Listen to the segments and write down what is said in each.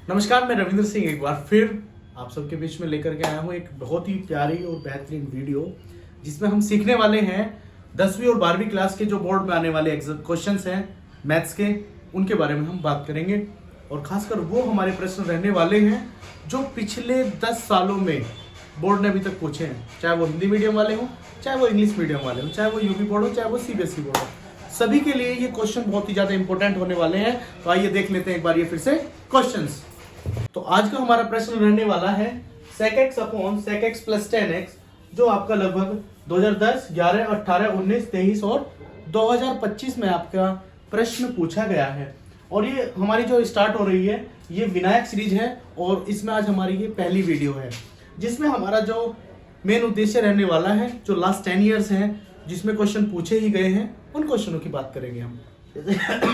नमस्कार, मैं रविंद्र सिंह एक बार फिर आप सबके बीच में लेकर के आया हूँ एक बहुत ही प्यारी और बेहतरीन वीडियो जिसमें हम सीखने वाले हैं 10वीं और 12वीं क्लास के जो बोर्ड में आने वाले क्वेश्चंस हैं मैथ्स के, उनके बारे में हम बात करेंगे। और खासकर वो हमारे प्रश्न रहने वाले हैं जो पिछले 10 सालों में बोर्ड ने अभी तक पूछे हैं, चाहे वो हिंदी मीडियम वाले हों, चाहे वो इंग्लिश मीडियम वाले हों, चाहे वो यूपी बोर्ड हो, चाहे वो सीबीएसई बोर्ड हो, सभी के लिए ये क्वेश्चन बहुत ही ज्यादा इंपॉर्टेंट होने वाले हैं। तो आइए देख लेते हैं एक बार ये फिर से क्वेश्चंस। तो आज का हमारा प्रश्न रहने वाला है sec x upon sec x plus 10x, जो आपका लगभग 2010, 11, 18, 19, 23 और 2025 में आपका प्रश्न पूछा गया है। और ये हमारी जो स्टार्ट हो रही है ये विनायक सीरीज है और इसमें आज हमारी ये पहली वीडियो है जिसमें हमारा जो मेन उद्देश्य रहने वाला है, जो लास्ट 10 ईयर्स हैं जिसमें क्वेश्चन पूछे ही गए हैं, उन क्वेश्चनों की बात करेंगे हम।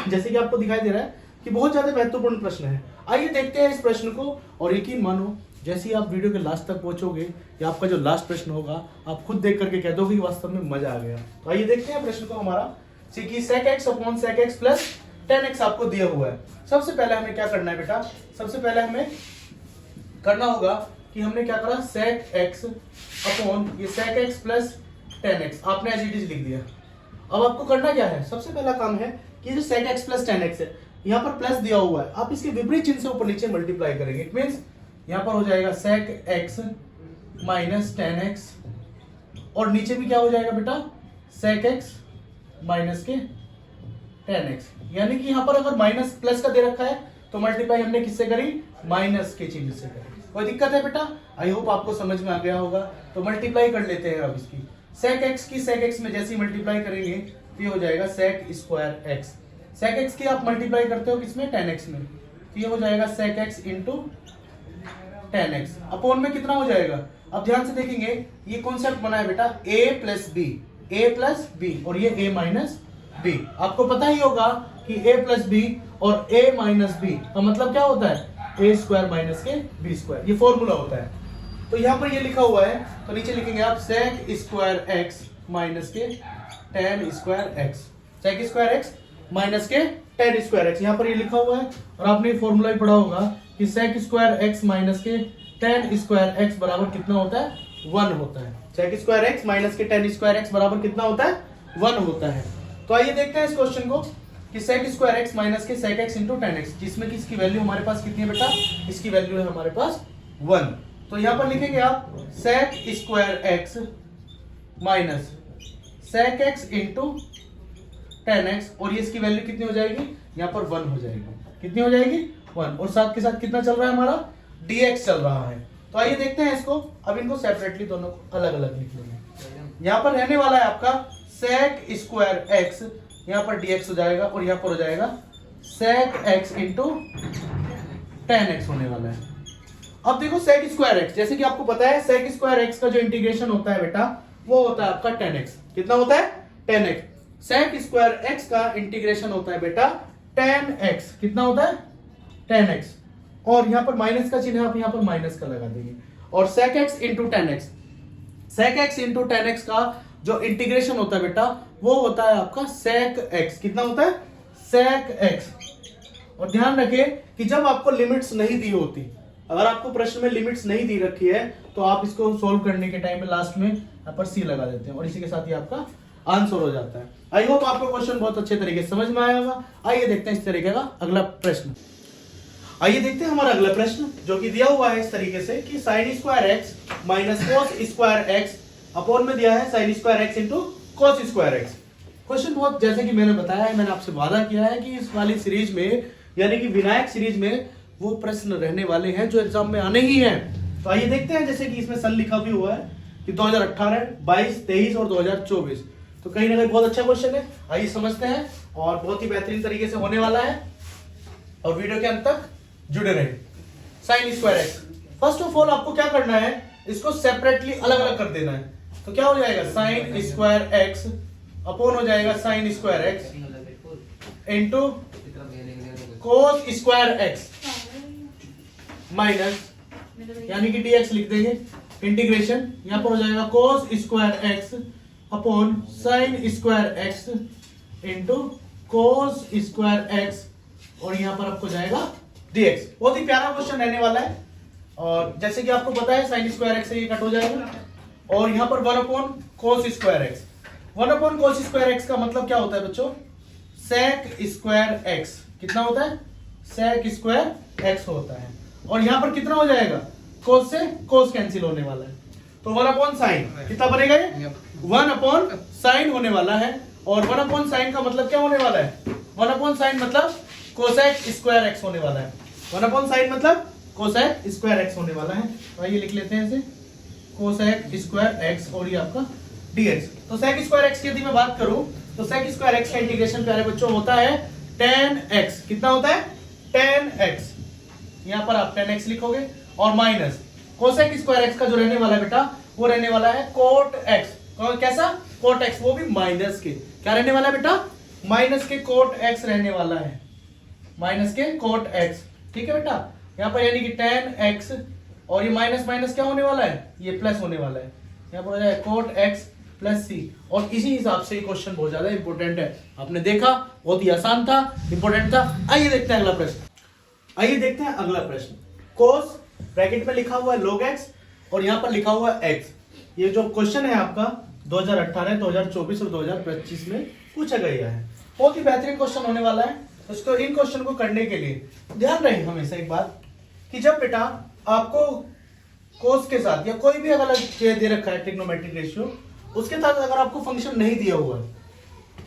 जैसे कि आपको दिखाई दे रहा है कि बहुत ज्यादा महत्वपूर्ण प्रश्न है। आइए देखते हैं इस प्रश्न को। और यकीन मानो, जैसे ही आप वीडियो के लास्ट तक पहुंचोगे या आपका जो लास्ट प्रश्न होगा आप खुद देख करके कह दोगे कि वास्तव में मजा आ गया। तो आइए देखते हैं प्रश्न को हमारा। sec x upon sec x plus 10x आपको दिया हुआ है। सबसे पहले हमें क्या करना है बेटा, सबसे पहले हमें करना होगा कि हमने क्या करा, sec x अपॉन ये sec x प्लस 10x आपने एज इट इज लिख दिया। अब आपको करना क्या है, सबसे पहला काम है कि जो sec x प्लस 10x है यहाँ पर प्लस दिया हुआ है, आप इसके विपरीत चिन्ह से ऊपर नीचे मल्टीप्लाई करेंगे। इट मींस यहाँ पर हो जाएगा sec x माइनस 10x और नीचे भी क्या हो जाएगा बेटा, sec x माइनस के 10x। यानी कि यहाँ पर अगर माइनस प्लस का दे रखा है तो मल्टीप्लाई हमने किससे करी, माइनस के चिन्ह से करी। कोई दिक्कत है बेटा? आई होप आपको समझ में आ गया होगा। तो मल्टीप्लाई कर लेते हैं अब इसकी। sec x की sec x में जैसे ही मल्टीप्लाई करेंगे तो ये हो जाएगा sec square x। sec x की आप मल्टीप्लाई करते हो किसमें, 10x में, तो ये हो जाएगा sec x into 10x। Upon में कितना हो जाएगा, अब ध्यान से देखेंगे ये कॉन्सेप्ट बना है बेटा a प्लस b और ये a माइनस b। आपको पता ही होगा कि a प्लस b और a माइनस b का मतलब क्या होता है, a स्क्वायर माइनस के b स्क्वायर, ये फॉर्मूला होता है। तो यहाँ पर ये लिखा हुआ है तो नीचे लिखेंगे आप sec स्क्वायर x माइनस के 10 square x, sec square x minus के 10 स्क्वायर x, यहाँ पर ये लिखा हुआ है। और आपने फॉर्मूला भी पढ़ा होगा कि sec स्क्वायर x माइनस के 10 स्क्वायर x बराबर कितना होता है, 1 होता है। sec स्क्वायर x माइनस के 10 स्क्वायर x बराबर कितना होता है, 1 होता है। तो आइए देखते हैं इस क्वेश्चन को कि sec स्क्वायर x माइनस के sec x इंटू 10x, जिसमें कि इसकी वैल्यू हमारे पास कितनी है बेटा, इसकी वैल्यू है हमारे पास 1। तो यहाँ पर लिखेंगे आप sec square x minus sec x into 10x और ये इसकी वैल्यू कितनी हो जाएगी, यहाँ पर 1 हो जाएगी। कितनी हो जाएगी, 1। और साथ के साथ कितना चल रहा है हमारा, dx चल रहा है। तो आइए देखते हैं इसको। अब इनको सेपरेटली दोनों को अलग अलग लिख लेंगे। यहाँ पर रहने वाला है आपका sec स्क्वायर x, यहाँ पर dx हो जाएगा और यहाँ पर हो जाएगा sec x इंटू 10x होने वाला है। अब देखो sec स्क्वायर x, जैसे कि आपको पता है sec स्क्वायर x का जो इंटीग्रेशन होता है बेटा वो होता है आपका 10x। कितना होता है, 10x। sec स्क्वायर x का इंटीग्रेशन होता है बेटा 10x। कितना होता है, 10x। और यहाँ पर माइनस का चिन्ह आप यहाँ पर माइनस का लगा देंगे। और sec x into 10x, sec x into 10x का जो इंटीग्रेशन होता है बेटा वो होता है आपका sec x। कितना होता है, sec x। और ध्यान रखें कि जब आपको लिमिट्स नहीं दी होती, अगर आपको प्रश्न में लिमिट्स नहीं दी रखी है तो आप इसको सोल्व करने के टाइम में लास्ट में यहाँ पर सी लगा देते हैं और इसी के साथ ही आपका आंसर हो जाता है। आई होप आपको क्वेश्चन बहुत अच्छे तरीके से समझ में आया होगा। आइए देखते हैं इस तरीके का अगला प्रश्न। आइए देखते हैं हमारा अगला प्रश्न जो कि दिया हुआ है इस तरीके से कि sin square x minus cos square x upon में दिया है sin square x into cos square x। Question बहुत, जैसे कि मैंने बताया है, मैंने आपसे वादा किया है कि इस वाली सीरीज में यानी कि विनायक सीरीज में वो प्रश्न रहने वाले हैं जो एग्जाम में आने ही हैं। तो आइए देखते हैं, जैसे कि इसमें सन लिखा भी हुआ है कि 2018, 22, 23 और 2024। तो कहीं ना कहीं बहुत अच्छा क्वेश्चन है। आइए समझते हैं और बहुत ही बेहतरीन तरीके से होने वाला है और वीडियो के अंत तक जुड़े रहे। sin square x, first of all आपको क्या करना है, इसको सेपरेटली अलग अलग कर देना है। तो क्या हो जाएगा, sin स्क्वायर x अपॉन हो जाएगा sin square x into cos square x minus यानी कि dx लिख देंगे, इंटीग्रेशन यहाँ पर हो जाएगा cos square x upon sin square x into cos square x और यहाँ पर आपको जाएगा dx। बहुत ही प्यारा क्वेश्चन रहने वाला है। और जैसे कि आपको पता है sin स्क्वायर एक्स से ये कट हो जाएगा और यहाँ पर 1 upon cos square x. 1 upon cos square x का मतलब क्या होता है बच्चों? sec square x. कितना होता है? sec स्क्वायर एक्स होता है। और यहाँ पर कितना हो जाएगा? cos से cos कैंसिल होने वाला है, तो 1 अपॉन साइन कितना बनेगा? ये 1 अपॉन साइन होने वाला है। और 1 अपॉन साइन का मतलब क्या होने वाला है? 1 अपॉन साइन मतलब कोसेक स्क्वायर एक्स होने वाला है। 1 अपॉन साइन मतलब कोसेक स्क्वायर एक्स होने वाला है। तो आइए लिख लेते हैं इसे, कोसेक स्क्वायर एक्स और ये आपका dx। तो सेक स्क्वायर एक्स की यदि मैं बात करूं तो सेक स्क्वायर एक्स का इंटीग्रेशन प्यारे बच्चों होता है tan x। कितना होता है? tan x। यहां पर आप tan x लिखोगे और माइनस कोसेक स्क्वायर एक्स का जो रहने वाला है बेटा वो रहने वाला है cot x। कैसा? cot x, वो भी माइनस के। क्या रहने वाला है बेटा? माइनस के cot x रहने वाला है, माइनस के cot x। ठीक है बेटा, यहाँ पर यानी कि tan x और ये माइनस माइनस क्या होने वाला है? ये प्लस होने वाला है। यहाँ पर हो जाए cot x प्लस c। और इसी हिसाब से ये क्वेश्चन बहुत ज्यादा इंपॉर्टेंट है। आपने देखा बहुत ही आसान था, इंपॉर्टेंट था। आइए देखते हैं अगला प्रश्न। आइए देखते हैं अगला प्रश्न। cos ब्रैकेट में लिखा हुआ है log x और यहाँ पर लिखा हुआ है x। ये जो क्वेश्चन है आपका 2018, 2024 और 2025 में पूछा गया है। बहुत ही बेहतरीन क्वेश्चन होने वाला है। तो इसको इन क्वेश्चन को करने के लिए ध्यान रहे हमेशा एक बात कि जब बेटा आपको कोस के साथ या कोई भी अगर दे रखा है ट्रिग्नोमेट्रिक रेशियो, उसके साथ अगर आपको फंक्शन नहीं दिया हुआ है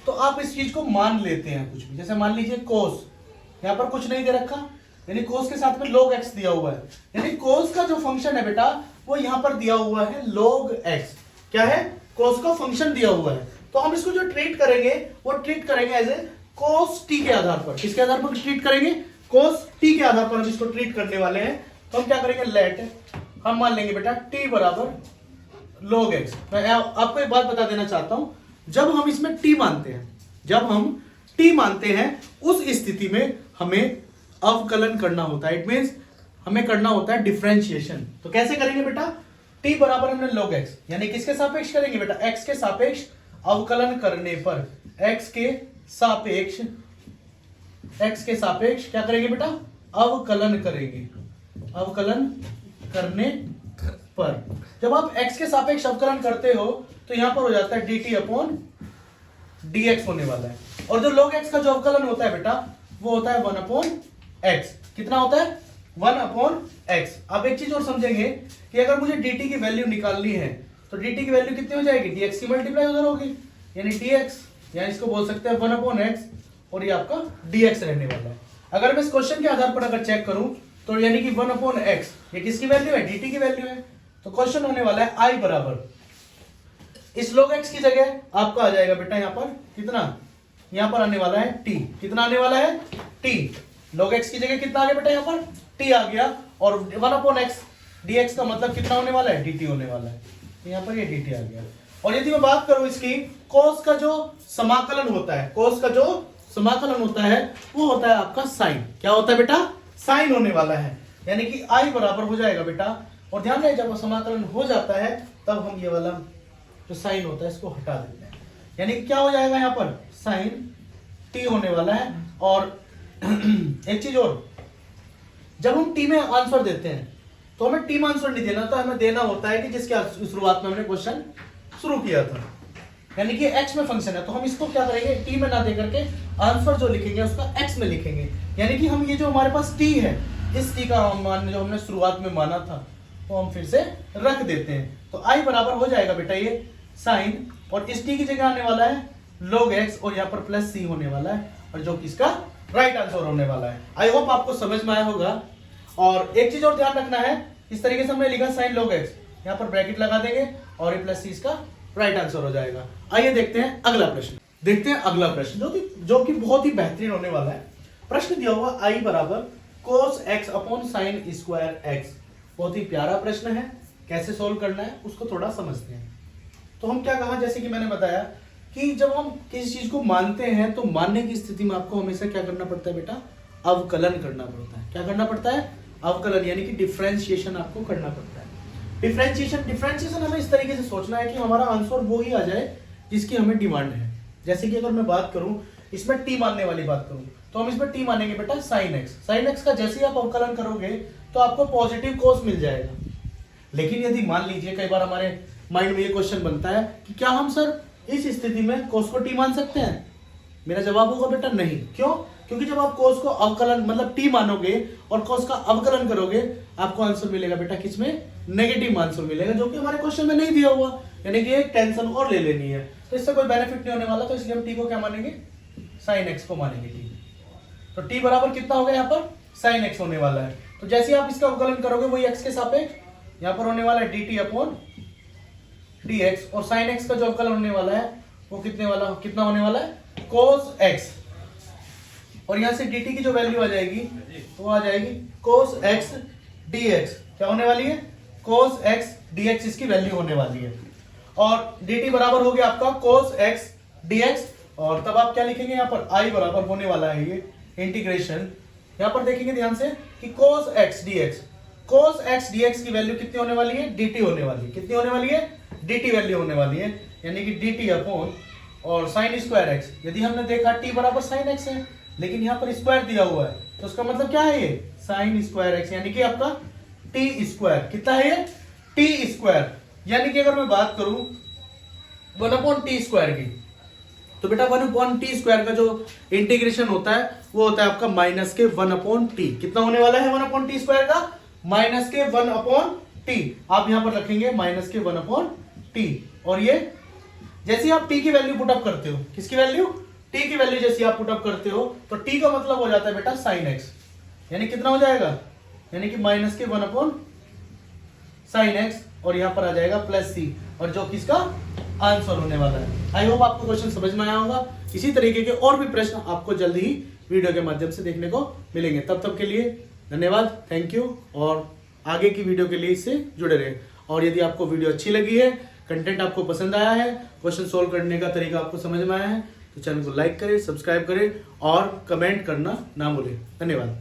तो आप इस चीज को मान लेते हैं कुछ भी। जैसे मान लीजिए कोस, यहाँ पर कुछ नहीं दे रखा, यानी कोस के साथ में log x दिया हुआ है, यानी कोस का जो फंक्शन है बेटा वो यहाँ पर दिया हुआ है log x। क्या है? कोस का फंक्शन दिया हुआ है। तो हम इसको जो ट्रीट करेंगे वो ट्रीट करेंगे एज ए कोस टी के आधार पर। किसके आधार पर ट्रीट करेंगे? कोस टी के आधार पर हम इसको ट्रीट करने वाले हैं। तो हम क्या करेंगे? लेट हम मान लेंगे बेटा t बराबर log x। मैं आपको एक बात बता देना चाहता हूं, जब हम इसमें t मानते हैं, जब हम t मानते हैं उस स्थिति में हमें अवकलन करना होता है। इट मींस हमें करना होता है डिफरेंशिएशन। तो कैसे करेंगे बेटा? t बराबर हमने log x, यानी किसके सापेक्ष करेंगे बेटा? x के सापेक्ष अवकलन करने पर, x के सापेक्ष क्या करेंगे बेटा? अवकलन करेंगे। अवकलन करने पर जब आप x के सापेक्ष अवकलन करते हो तो यहां पर हो जाता है dt अपॉन dx होने वाला है। और जो log x का जो अवकलन होता है बेटा वो होता है 1 अपॉन x। कितना होता है? 1 अपॉन x। अब एक चीज और समझेंगे कि अगर मुझे dt की वैल्यू निकालनी है तो dt की वैल्यू कितनी हो जाएगी? dx की मल्टीप्लाई उधर होगी, यानी dx, यानी इसको बोल सकते हैं 1 अपॉन x और ये आपका dx रहने वाला है। अगर मैं इस क्वेश्चन के आधार पर अगर चेक करूं तो यानी कि 1 अपॉन x ये किसकी वैल्यू है? dt की वैल्यू है। तो क्वेश्चन होने वाला है I बराबर इस log x की जगह आपका आ जाएगा बेटा यहाँ पर कितना? यहाँ पर आने वाला है t। कितना आने वाला है? t। log x की जगह कितना आ गया बेटा? यहाँ पर t आ गया। और 1 अपॉन x dx का मतलब कितना होने वाला है? dt होने वाला है। तो यहाँ पर ये dt आ गया। और यदि मैं बात करूं इसकी, cos का जो समाकलन होता है, cos का जो समाकलन होता है वो होता है आपका साइन। क्या होता है बेटा? साइन होने वाला है, यानी कि I बराबर हो जाएगा बेटा। और ध्यान रहे जब समाकलन हो जाता है तब हम ये वाला जो साइन होता है इसको हटा देते हैं, यानी कि क्या हो जाएगा यहाँ पर? साइन t होने वाला है। और एक चीज और, जब हम t में आंसर देते हैं तो हमें t में आंसर नहीं देना, तो हमें देना होता है कि जिसके शुरुआत में हमने क्वेश्चन शुरू किया था, यानी कि x में फंक्शन है तो हम इसको क्या करेंगे? t में ना दे करके आंसर जो लिखेंगे उसका x में लिखेंगे। यानी कि हम ये जो हमारे पास t है, इस t का मान जो हमने शुरुआत में माना था तो हम फिर से रख देते हैं। तो I बराबर हो जाएगा बेटा ये साइन, और इस t की जगह आने वाला है log x और यहाँ पर प्लस c होने वाला है, और जो कि इसका राइट आंसर होने वाला है। आई होप आपको समझ में आया होगा। और एक चीज और ध्यान रखना है, इस तरीके से हमने लिखा साइन log x, यहाँ पर ब्रैकेट लगा देंगे और ये प्लस c इसका राइट आंसर हो जाएगा। आइए देखते हैं अगला प्रश्न। देखते हैं अगला प्रश्न जो कि बहुत ही बेहतरीन होने वाला है। प्रश्न दिया हुआ I बराबर cos x upon sine square x। बहुत ही प्यारा प्रश्न है, कैसे सोल्व करना है उसको थोड़ा समझते हैं। तो हम क्या कहा, जैसे कि मैंने बताया कि जब हम किसी चीज को मानते हैं तो मानने की स्थिति में आपको हमेशा क्या करना पड़ता है बेटा? अवकलन करना पड़ता है। क्या करना पड़ता है? अवकलन, यानी कि डिफरेंशिएशन आपको करना पड़ता है। डिफरेंशिएशन हमें इस तरीके से सोचना है कि हमारा आंसर वो ही आ जाए जिसकी हमें डिमांड है। जैसे कि अगर मैं बात करूं, इसमें t मानने वाली बात करूं तो हम इसमें टी मानेंगे बेटा साइन एक्स। साइन एक्स का जैसे ही आप अवकलन करोगे तो आपको पॉजिटिव कोस मिल जाएगा। लेकिन यदि मान लीजिए कई बार हमारे माइंड में ये क्वेश्चन बनता है कि क्या हम सर इस स्थिति में कोस को टी मान सकते हैं? मेरा जवाब होगा बेटा नहीं। क्यों? क्योंकि जब आप कोस को अवकलन मतलब टी मानोगे और कोस का अवकलन करोगे आपको आंसर मिलेगा बेटा किसमें? नेगेटिव आंसर मिलेगा, जो कि हमारे क्वेश्चन में नहीं दिया हुआ। यानी कि एक टेंशन और ले लेनी है, तो इससे कोई बेनिफिट नहीं होने वाला। तो इसलिए हम टी को क्या मानेंगे? साइन एक्स को मानेंगे टी। तो टी बराबर कितना हो गया यहाँ पर? साइन एक्स होने वाला है। तो जैसे आप इसका अवकलन करोगे वही एक्स के सापेक्ष यहाँ पर होने वाला है D T upon D x, और साइन एक्स का जो अवकलन होने वाला है वो कितना होने वाला है? Cos x. और यहां से dt की जो वैल्यू आ जाएगी वो आ जाएगी कोस एक्स डी एक्स। क्या होने वाली है? कोस एक्स डी एक्स इसकी वैल्यू होने वाली है। और dt बराबर हो गया आपका कोस एक्स डी एक्स, और तब आप क्या लिखेंगे यहाँ पर? i बराबर होने वाला है ये इंटीग्रेशन। यहाँ पर देखेंगे ध्यान से कि cos x D x, cos x D x की वैल्यू कितनी होने वाली है? dt होने वाली है। कितनी होने वाली है? dt वैल्यू होने वाली है, यानी कि dt अपॉन और साइन स्क्वायर एक्स। यदि हमने देखा t बराबर साइन एक्स है, लेकिन यहाँ पर स्क्वायर दिया हुआ है, तो उसका मतलब क्या है? ये साइन स्क्वायर एक्स, यानी कि आपका टी स्क्वायर। कितना है ये? T square. यानी कि अगर मैं बात करूं 1 अपॉन टी स्क्वायर की, तो बेटा 1 अपॉन टी स्क्वायर का जो इंटीग्रेशन होता है वो होता है आपका माइनस के 1 अपॉन टी। कितना होने वाला है 1 अपॉन टी स्क्वायर का? माइनस के 1 अपॉन टी। आप यहां पर रखेंगे माइनस के 1 अपॉन टी। और ये जैसे ही आप टी की वैल्यू पुटअप करते हो, किसकी वैल्यू? टी की वैल्यू जैसे आप पुटअप करते हो तो टी का मतलब हो जाता है बेटा साइन एक्स, यानी कितना हो जाएगा? यानी कि माइनस के 1 अपॉन साइन एक्स, और यहां पर आ जाएगा प्लस सी, और जो किसका आंसर होने वाला है। आई होप आपको क्वेश्चन समझ में आया होगा। इसी तरीके के और भी प्रश्न आपको जल्दी ही वीडियो के माध्यम से देखने को मिलेंगे। तब तक के लिए धन्यवाद, थैंक यू, और आगे की वीडियो के लिए इससे जुड़े रहे। और यदि आपको वीडियो अच्छी लगी है, कंटेंट आपको पसंद आया है, क्वेश्चन सोल्व करने का तरीका आपको समझ में आया है, तो चैनल को लाइक करें, सब्सक्राइब करें और कमेंट करना ना भूलें। धन्यवाद।